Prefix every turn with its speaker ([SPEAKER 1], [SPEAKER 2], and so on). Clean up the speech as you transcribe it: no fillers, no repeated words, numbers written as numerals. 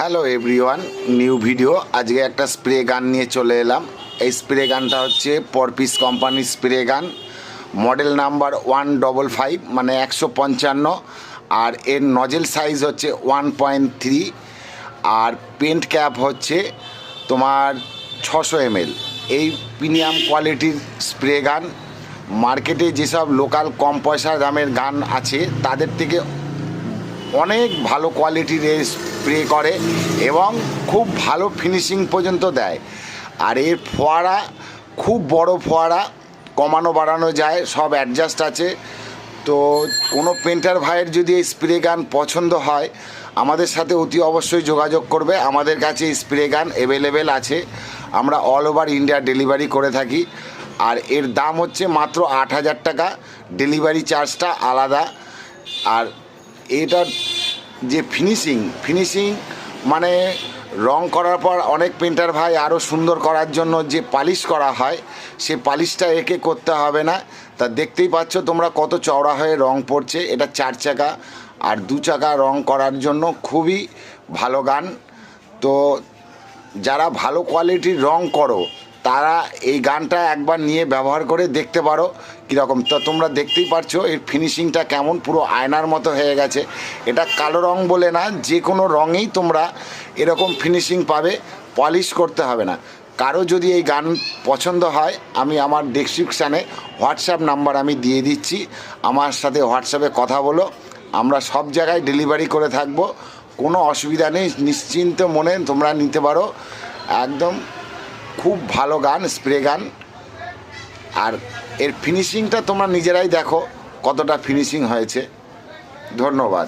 [SPEAKER 1] Hello everyone, new video. আজকে একটা spray গান নিয়ে চলে এলাম। এই স্প্রে গানটা হচ্ছে পরপিস কোম্পানির স্প্রে গান, মডেল নাম্বার 155 মানে 155, আর এর নজেল সাইজ হচ্ছে 1.3, আর পেন্ট ক্যাপ হচ্ছে তোমার 600 ml। এই প্রিমিয়াম কোয়ালিটির স্প্রে গান মার্কেটে যেসব লোকাল কম পয়সা দামের গান আছে তাদের থেকে অনেক ভালো কোয়ালিটির স্প্রে করে এবং খুব ভালো ফিনিশিং পর্যন্ত দেয়। আর এর ফোয়ারা খুব বড় ফোয়ারা, কমানো বাড়ানো যায়, সব অ্যাডজাস্ট আছে। তো কোনো পেন্টার ভাইয়ের যদি এই স্প্রে গান পছন্দ হয় আমাদের সাথে অতি অবশ্যই যোগাযোগ করবে। আমাদের কাছে স্প্রে গান অ্যাভেলেবেল আছে, আমরা অল ওভার ইন্ডিয়া ডেলিভারি করে থাকি। আর এর দাম হচ্ছে মাত্র 8,000 টাকা, ডেলিভারি চার্জটা আলাদা। আর এটার যে ফিনিশিং মানে রং করার পর অনেক পেন্টার ভাই আরও সুন্দর করার জন্য যে পালিশ করা হয় সে পালিশটা একে করতে হবে না। তা দেখতেই পাচ্ছ তোমরা কত চওড়া হয়ে রং পড়ছে। এটা 4 চাকা আর 2 চাকা রং করার জন্য খুবই ভালো গান। তো যারা ভালো কোয়ালিটির রং করো তারা এই গানটা একবার নিয়ে ব্যবহার করে দেখতে পারো কীরকম। তো তোমরা দেখতেই পারছো এর ফিনিশিংটা কেমন, পুরো আয়নার মতো হয়ে গেছে। এটা কালো রং বলে না, যে কোনো রঙেই তোমরা এরকম ফিনিশিং পাবে, পলিশ করতে হবে না। কারো যদি এই গান পছন্দ হয় আমি আমার ডেসক্রিপশানে হোয়াটসঅ্যাপ নাম্বার আমি দিয়ে দিচ্ছি, আমার সাথে হোয়াটসঅ্যাপে কথা বলো, আমরা সব জায়গায় ডেলিভারি করে থাকবো, কোনো অসুবিধা নেই, নিশ্চিন্ত মনে তোমরা নিতে পারো। একদম খুব ভালো গান, স্প্রে গান। আর এর ফিনিশিংটা তোমরা নিজেরাই দেখো কতটা ফিনিশিং হয়েছে। ধন্যবাদ।